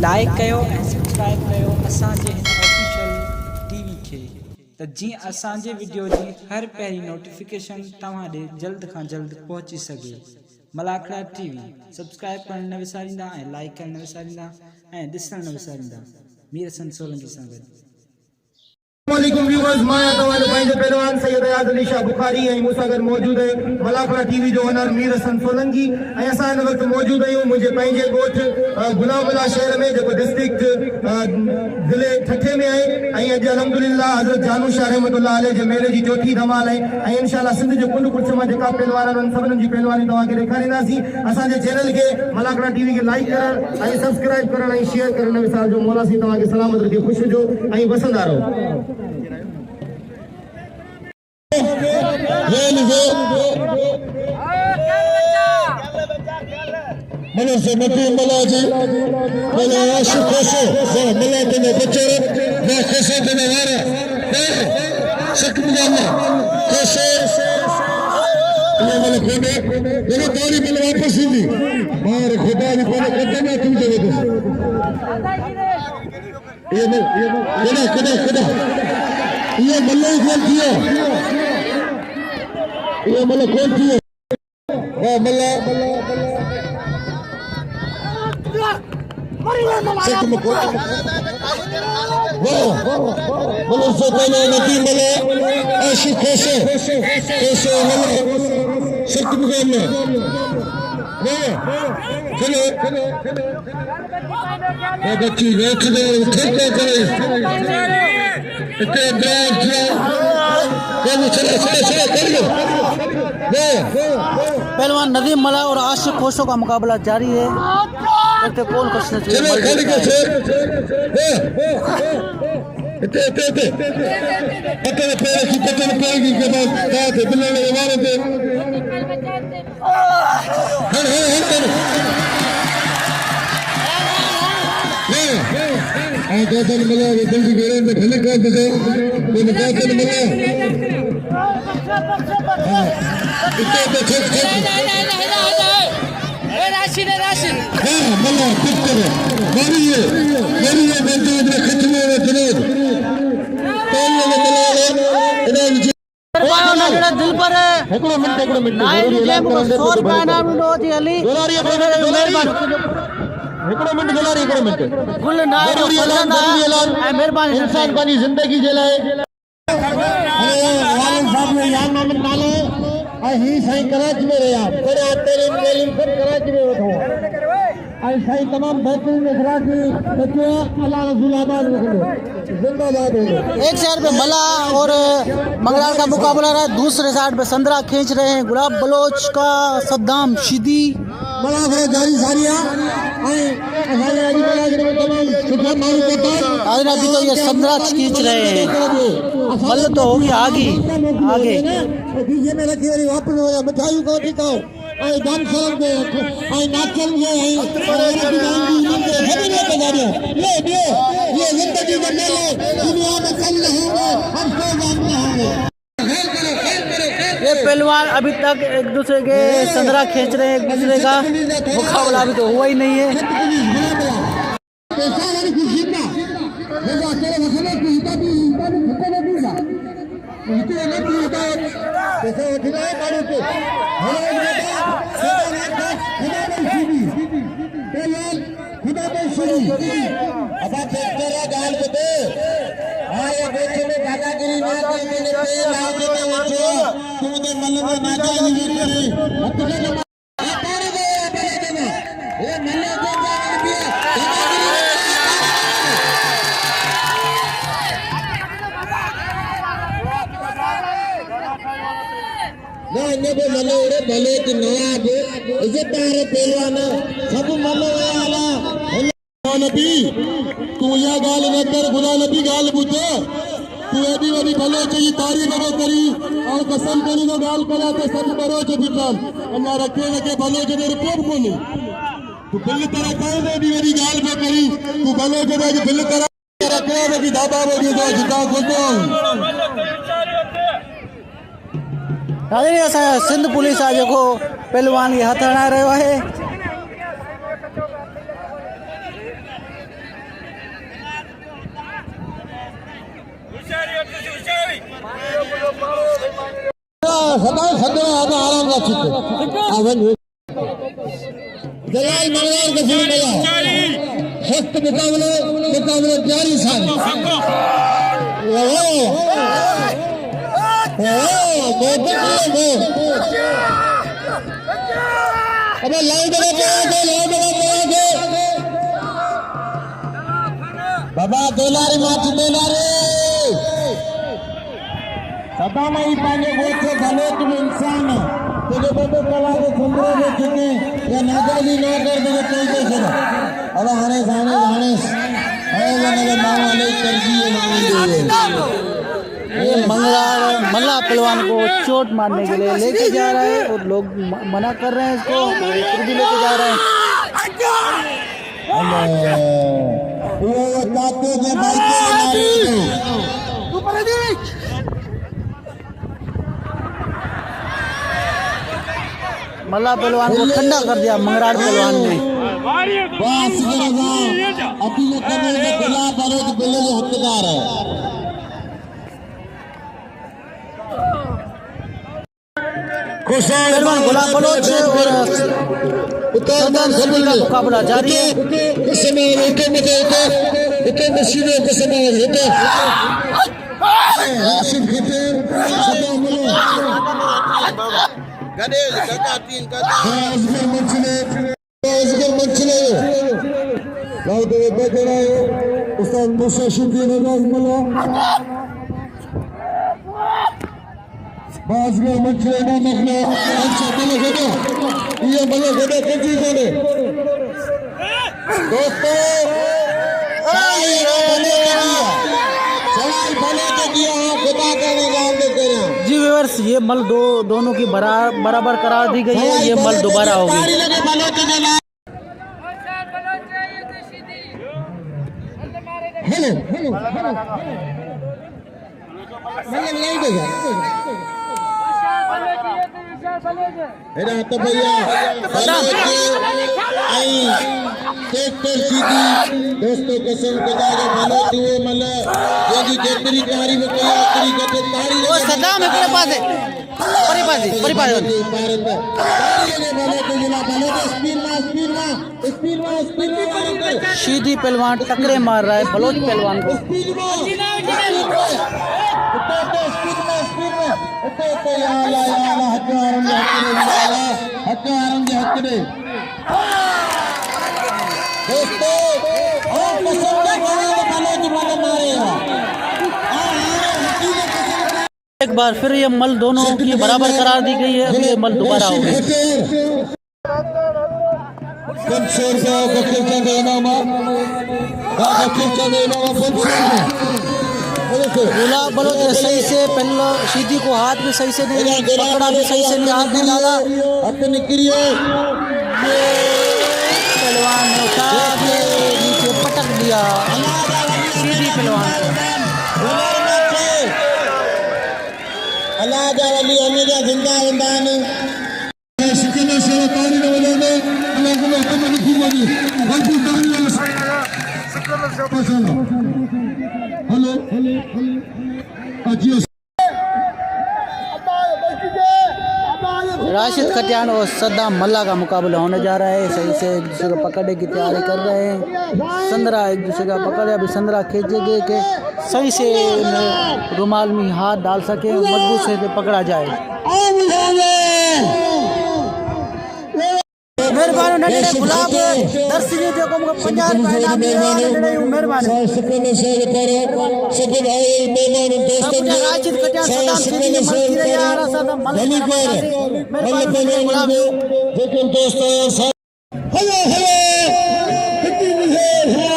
Like कयो ऐं subscribe कयो असांजे हिन ऑफिशियल टीवी खे त जीअं असांजे वीडियो जी हर पहिरीं नोटिफिकेशन तव्हां ॾे जल्द खां जल्द पहुची सघे। मलाखड़ा टीवी सब्सक्राइब करण न विसारींदा ऐं लाइक करण न विसारींदा ऐं ॾिसण न विसारींदा। मीर हसन सोलंकी सां गॾु। वालेकुम व्यूअर्स, मां तव्हांजो पंहिंजो पहलवान सैयद अयाज़ अली शाह बुखारी ऐं मूंसां गॾु मौजूदु आहे मलाखड़ा टीवी जो ओनर मीर हसन सोलंकी ऐं असां हिन वक़्तु मौजूदु आहियूं मुंहिंजे पंहिंजे ॻोठ गुलामला शहर में जेको डिस्ट्रिक्ट ज़िले ठठे में आहे ऐं अॼु अलहमदुलिल्लाह हज़रत जानू शाह रहमतुल्लाह अलैह जे मेले जी चौथी धमाल आहे ऐं इंशाअल्लाह सिंध जे कुंड कुर्छ मां जेका पहलवान आहिनि सभिनीनि जी पहलवानी तव्हांखे ॾेखारींदासीं। असांजे चैनल खे मलाखड़ा टीवी खे लाइक करणु ऐं सब्सक्राइब करणु ऐं शेयर करणु न विसारिजो। मौला साईं तव्हांखे सलामत रखे, ख़ुशि हुजो ऐं वसंदा रहो। मनो से मटी मला जी मला आशु कोसो से मला तने बच्चे ना कोसो तने वारा शक्ति ना कोसो ये मला कोने ये तारी मला वापस दी मार खुदा ने कोने कदम में तुम दे दो ये खुदा ये मला कौन किया ये मला कौन किया वाह मला Satu mukul. Wow. Belum fotonya nanti malah asyik kosong malah satu mukul. Wow. Kena. Bacci deh, uठा करे. इतने डर कौन चला कर लो। पहलवान नदीम मला और आशिक खोसो का मुकाबला जारी है। देखते कौन क्वेश्चन चलो खाली कैसे पता पैगी के बाद कहा थे बिल्ला ने हमारे थे आकाशन मिला जल्दी गेरे में खली कर दे तो निकासन मिला राशिद मला पिक्चर मेरी ये बंदे ने खतने में जरूर तोल ने मला दिल पर एकड़ो मिनट नाइट गेम को स्कोर का नाम लो जी अली गोलारी एकड़ो मिनट गुल नाइट मेहरबानी इंसान पानी जिंदगी जे लाए वालिद साहब ने याद मोहम्मद नालो ही साईं कराची में रहा पढ़ा तेरे मेलिन सब कराची में वठो आई साईं तमाम बेहतरीन इखलासी बच्चे अल्लाह रसूल आबाद रखो जिंदाबाद हो। एक साइड पे मला और मंगलार का मुकाबला रहा, दूसरे साइड पे संदरा खींच रहे हैं गुलाब बलोच का सद्दाम शिदी मला फिर जारी सारिया आई हमारे आदि वाला के तमाम सुखा मारू को आज अभी तो ये संदरा खींच रहे हैं। मल तो हो गया आगे डीजे में रखी वाली वापस हो मिठाई को दिखाओ आई दाम सलाम दे आई नाचल गए आई और हेवी ने बजा दिया ये जिंदगी का मेला दुनिया में चल रहे हैं हम सो जानते हैं। ये पहलवान अभी तक एक दूसरे के संदरा खींच रहे हैं, एक दूसरे का मुकाबला अभी तो हुआ ही नहीं है। दादागिरी ना मैंने पेड़ लाओ तुम तो मन में नाचा नहीं करे ये मन को मनो रे भले कि नवाब इज्जतदार पहलवान सब मनो वाला नबी तू या गाल न कर खुदा नबी गाल पूछे तू अभी वही भले चाहिए तारीफ न करी और कसम करी तो गाल करा तो सब करो जो बिचार अल्लाह रखे भले जो रिपोर्ट कोनी तू बिल तरह कहे ने भी वही गाल पे करी तू भले जो बिल तरह रखे ने भी दादा वो जो जिता को सिंध पुलिस आज को पहलवान के हथ हणा रहा है। सदा सदा आराम का चित्त आवन दलाल मंगलार के फिर मिला सख्त मुकाबले जारी साल अबे लाइन लगा के बाबा दोलारी माची दोलारी सदा में ही पाने गोचे भले तुम इंसान तो जो बंदे कला के सुंदर में चुके या नागरी ना कर दे कोई को सदा अब हने जाने अरे जने मामा ले कर दिए मांगे ये मल्ला पहलवान को चोट मारने के लिए लेके जा रहा है और लोग मना कर रहे हैं इसको, फिर भी लेके जा रहे हैं। ये काटे के भाई के मल्ला पहलवान को ठंडा कर दिया मंगरार पहलवान ने। बस करेगा अभी ये करने के खिलाफ आरोप बिल्ले हकदार है। पहलवान गुलाब बलोच और सदाम सिद्दीकी का मुकाबला जारी है। इस समय इतने मशीनों के समय राशिद खितर सदाम गणेश काका तीन काका अजगर मंचले लाउड बज रहा है उस्ताद मूसा शिंदे नवाज मुल्ला बाजगर मंचले ना मखना अच्छा बलो गडा ये बलो गडा किसी कोने दोस्तों सवाल भले तो दिया खुदा का निगाह में करें। जी व्यूअर्स, ये मल दोनों की बराबर करार दी गई है। ये मल दोबारा होगी। हेलो तो भैया ट्रैक्टर सीधी दोस्तों कसम खुदा के भलो दिए मतलब यदि जेतरी कारी में कोई आखिरी करते तारी वो सदाम है पूरे पास है परिपादी तारी लगे भलो तो जिला भलो तो स्पीड में शीदी पहलवान टकरे मार रहा है बलोच पहलवान को। एक बार फिर ये मल दोनों की बराबर करार दी गई है। ये मल दोबारा होगी। गुलाब बलोच सही से पहले सीधी को हाथ भी सही से नहीं पकड़ा, भी सही से नहीं हाथ नहीं डाला। अपनी क्रिया पहलवान ने उठा के नीचे पटक दिया सीधी पहलवान को। अल्लाह जावली अमीरा जिंदा इंदान शिकना शेरा तारी ने बोले अल्लाह को हुक्म लिखी बोली बल्कि तारी ने शिकना शेरा हेलो अजियो राशिद खटियान और सद्दाम मल्ला का मुकाबला होने जा रहा है। सही से एक दूसरे को पकड़ने की तैयारी कर रहे हैं। संदरा एक दूसरे का पकड़े, अभी संदरा खींचेंगे कि सही से रुमाल में हाथ डाल सके, मजबूत से पकड़ा जाए। मेहरबानी नडे गुलाब दर्शी जो को पंजाब में नाम मेहरबानी राशिद खटियान सद्दाम सिद्दीकी मस्ती रे यार सद्दाम मेहरबानी गुलाब लेकिन दोस्तों हेलो कितनी मेहर है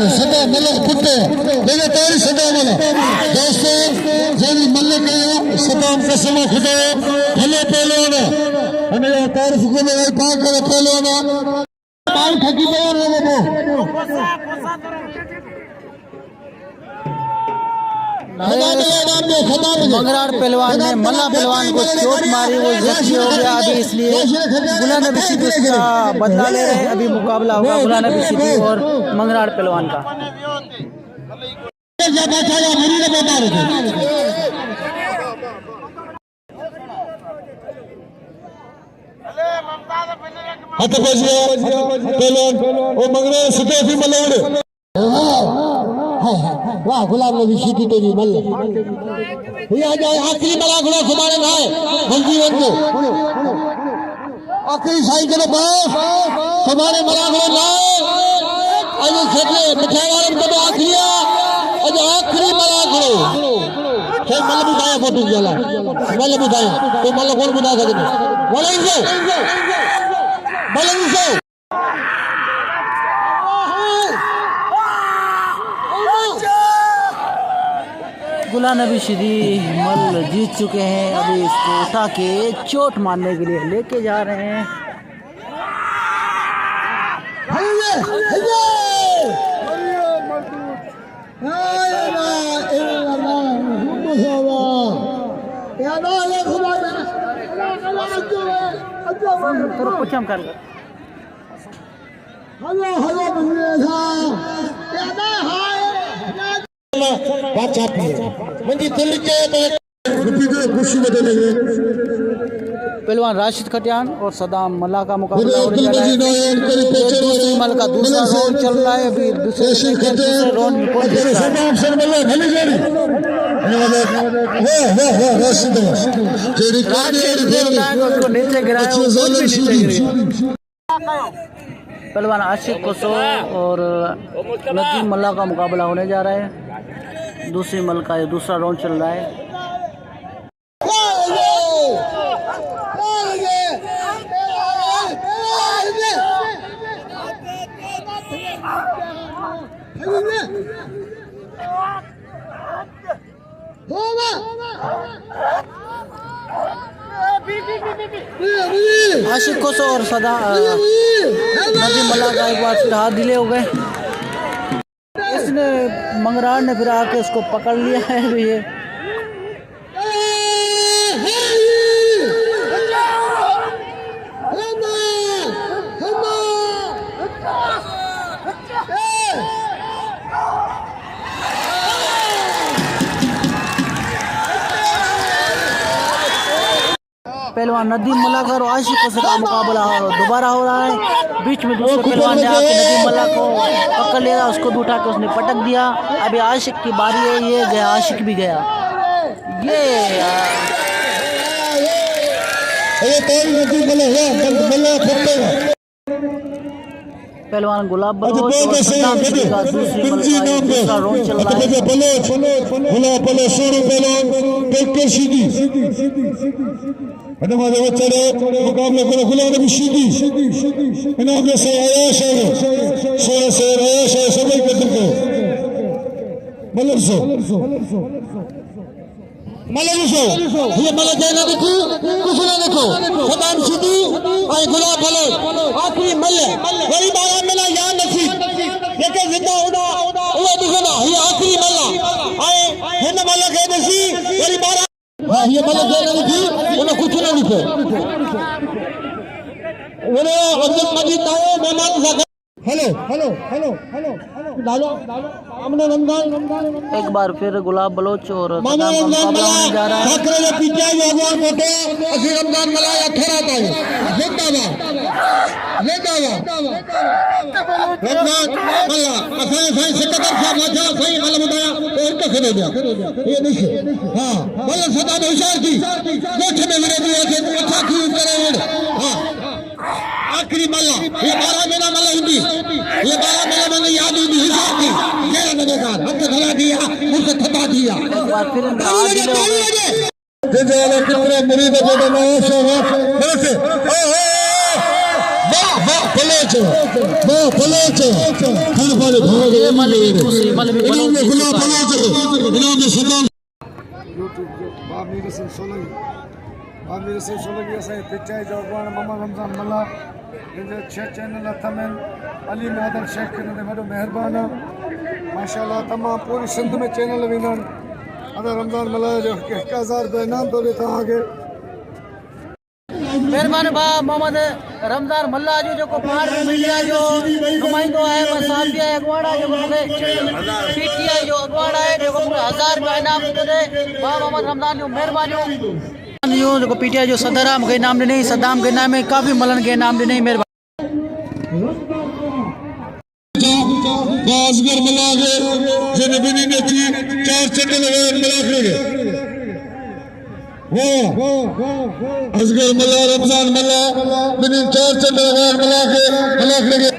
सदा मल्ल कुत्ते मेरे तारी सदा मल्ल दोस्तों जल्दी मल्ल कयो सदाम कसम खुदा भले पहलवान हमें तारीफ को मेरे पाक करे पहलवान पाल ठगी पयो लोगों को मंगराड़ पहलवान ने मल्ला पहलवान को चोट मारी, वो जख्मी हो गया अभी, इसलिए गुलाम नबी सिद्धू इसका बदला ले रहे हैं। अभी मुकाबला होगा गुलाम नबी सिद्धू और मंगराड़ पहलवान का। वाह गुलाम नबी सिद्धू तेरी मल आखिरी मला घोड़ा सुमारे भाई मंजीवन को आखिरी साई करे बस सुमारे मला घोड़ा लाए आज छेले मिठाई वाले को आखिरी आज आखिरी मला घोड़ो सही मल बुधाया फोटो जला मल बुधाया तो मल कौन बुधा सकते बोलेंगे सो गुलाम नबी सिद्धू मल जीत चुके हैं। अभी इसको उठा के चोट मारने के लिए लेके जा रहे हैं। पहलवान राशिद खटियान और सदाम मल्ला का मुकाबला होने जा रहा है। दूसरी मल का दूसरा राउंड चल रहा है। अभी दूसरे राउंड में कौन जीतता है? पहलवान आशिक कोसो और नजीम मल्ला का मुकाबला होने जा रहा है। दूसरी मल का दूसरा राउंड चल रहा है। आशिक कोसो और सदा नजीम मल्ला का एक बार फिर हाथ ढीले हो गए। इसने मंगराड़ ने फिर आके उसको पकड़ लिया है। अभी ये पहलवान नदीम मल्ला का और आशिक कोसो का मुकाबला दोबारा हो रहा है। बीच में दूसरे पहलवान ने आके नदीम मल्ला को पकड़ लिया, उसको उठा के उसने पटक दिया। अभी आशिक की बारी है, ये गया, आशिक भी गया। ये पहलवान गुलाब बलोच और सद्दाम सिद्दीकी का दूसरी मल का दूसरा राउंड चल रहा है। मुकाबले को गुलाम नबी सिद्धू इनाम से आयाश है सोया से आयाश है सभी के दिल को मतलब सो ये मला जाना देखो कुछ ना देखो सदाम सिद्धू और गुलाब बलोच आखिरी मल वही बारा मिला याद नसी लेके जिंदा होना वो दिखना ये आखिरी मल्ला आए हिन मल के नसी वही बारा हाँ ये मल जाना देखी उन्हें कुछ ना दिखे उन्हें अब्दुल मजीद आए मेहमान साहब हेलो हेलो हेलो हेलो डालो हमने रमजान एक बार फिर गुलाब बलोच और सदाम का मुकाबला होने जा रहा है। खाकरे पीछे भगवान फोटो असि रमजान मलाया थोड़ा पाए जिंदाबाद रमजान मल्ला असां साईं सिकंदर साहब अच्छा सही मल बताया तो इनको खड़े दिया ये देखिए हां मल सदाम होशियार थी गोठ में विरोधी है अच्छा की करे हां आखिरी मल्ला ये 12 महीना मल्ला हिंदी ये 12 महीना मैंने याद हुई हिसाब की ये नगरकार हमने धरा दिया मुझसे थपा दिया जजाले कितने मुरीद को नवाज बरसे वाह वाह पलोच फिर वाले भाग ये मल दूसरी मल भी इनाम में गुलाब पलोच इनाम में सदाम बाब मीर सिंह सोलंकी असांजे पिचाई जो अॻवान मोहम्मद रमज़ान मल्ला जंहिंजे 6 चैनल हथ में अली महदर शेख हिन ते वॾो महिरबानी आहे माशाअल्लाह तमामु पूरी सिंध में चैनल वेंदा आहिनि अदा रमज़ान मल्हा जो 1000 रुपये इनाम तो देता आगे मेहरबानी भाउ मोहम्मद रमज़ान मल्ला जो जेको भारतीय मीडिया जो नुमाइंदो आहे मसाफ़िया अॻवाड़ा जेको मूंखे PTI जो अॻवाड़ा आहे जेको मूंखे 1000 रुपया इनाम थो ॾे भाउ मोहम्मद रमज़ान जो महिरबानियूं जेको PTI जो सदर आहे मूंखे इनाम ॾिनई सदाम खे इनाम में काफ़ी मलनि खे इनाम ॾिनई महिरबानी असगर मल्ला के जिन बिनी ने 4 चंड लगाए मलाखड़े के वो असगर मल्ला रमज़ान मल्ला बिनी 4 चंड लगाए मलाखड़े के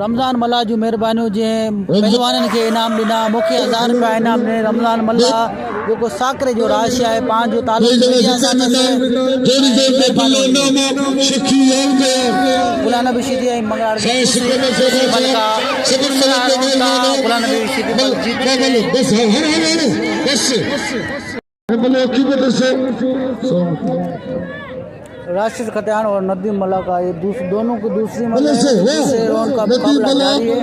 रमज़ान मल्ला जूं महिरबानियूं जीअं पहलवाननि खे इनाम ॾिना मूंखे 1000 रुपया इनाम ॾिने रमज़ान मल्ला जेको साकरे जो राशि आहे पंहिंजो तालुक गुलाम नबी शिदी ऐं मंगलाड़ राशिद खतियान और नदीम मल्ला का ये दोनों को दूसरी राउंड का मुकाबला जारी है।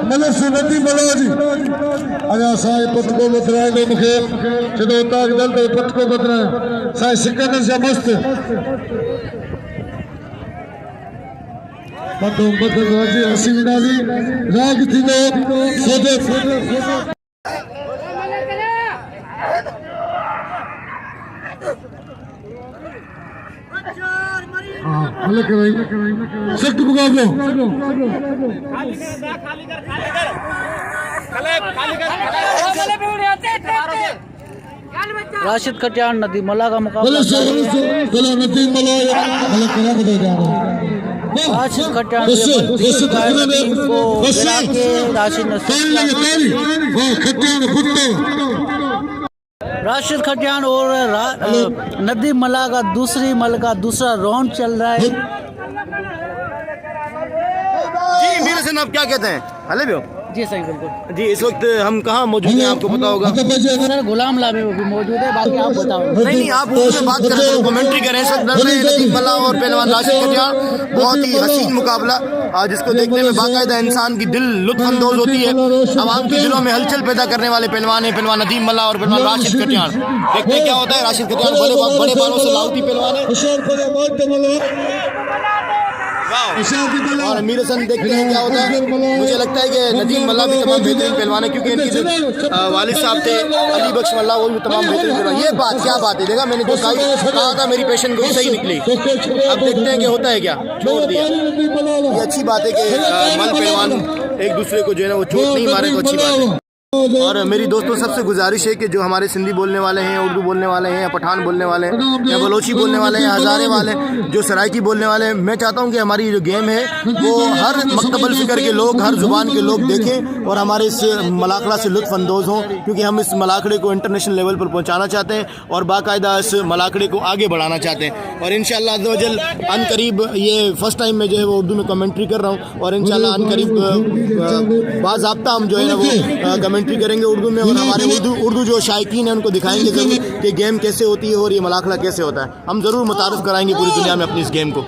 मनस नदी मलोजी अजा साई पटको बतराए दो मुखे जदो ताक दल तो पटको बतराए साई सिकन से मस्त बतो बतो राजी हसी विनाली राग थी नो सोदे अलग भाई सख्त मुकाबला राशिद खटियान नदी मल्ला का मुकाबला राशिद खटियान को राशिद राशिद खटियान और नदीम मल्ला का दूसरी मल का दूसरा राउंड चल रहा है। जी मीर हसन आप क्या कहते हैं? हले भी हो जी सही बिल्कुल जी। इस वक्त हम कहाँ मौजूद हैं आपको पता होगा? सर गुलाम लामे भी मौजूद है, बाकी आप बताओ। नहीं आप उसमें बात करें, कमेंट्री करें। सब लड़ रहे हैं नदीम मल्ला और पहलवान राशिद खटियान। बहुत ही हसीन मुकाबला जिसको देखने में बाकायदा इंसान की दिल लुत्फानंदोज होती है। आवाम के दिलों में हलचल पैदा करने वाले पहलवान है पहलवान नदीम मल्ला और पहलवान राशिद खटियान। देखते हैं क्या होता है। राशिद खटियान बड़े बालों से लाउती पहलवान है और मीर हसन देखते हैं क्या होता है। मुझे लगता है कि नदीम मल्ला भी तमाम बेहतरीन पहलवान है क्योंकि इनके वालिद साहब थे अली बख्श मल्ला, वो भी तमाम बेहतरीन पहलवान। ये बात क्या बात है, देखा मैंने जो कहा था मेरी पेशन गोई सही निकली। अब देखते हैं कि होता है क्या। छोड़ दिया, ये अच्छी बात है कि मल पहलवान एक दूसरे को जो है ना वो चोट नहीं मारे तो अच्छी बात है। और मेरी दोस्तों सबसे गुजारिश है कि जो हमारे सिंधी बोलने वाले हैं, उर्दू बोलने वाले हैं, या पठान बोलने वाले हैं, या बलोची बोलने वाले हैं, हज़ारे वाले, जो सराइकी बोलने वाले हैं, मैं चाहता हूं कि हमारी जो गेम है वो हर मकतबल फ़िक्र के लोग, हर ज़ुबान के लोग देखें और हमारे इस मलाखड़ा से लुत्फ़अंदोज़ हों क्योंकि हम इस मलाखड़े को इंटरनेशनल लेवल पर पहुँचाना चाहते हैं और बाकायदा इस मलाखड़े को आगे बढ़ाना चाहते हैं। और इंशाअल्लाह अज़्ज़ व जल अनकरीब, ये फ़र्स्ट टाइम में जो है वो उर्दू में कमेंट्री कर रहा हूँ और इंशाअल्लाह अनकरीब बाज़ाब्ता हम जो है ना वो कमेंट्री करेंगे उर्दू में और हमारे उर्दू जो शायकीन हैं उनको दिखाएंगे ज़रूर कि गेम कैसे होती है और ये मलाखड़ा कैसे होता है। हम ज़रूर मुतारिफ कराएंगे पूरी दुनिया में अपनी इस गेम को।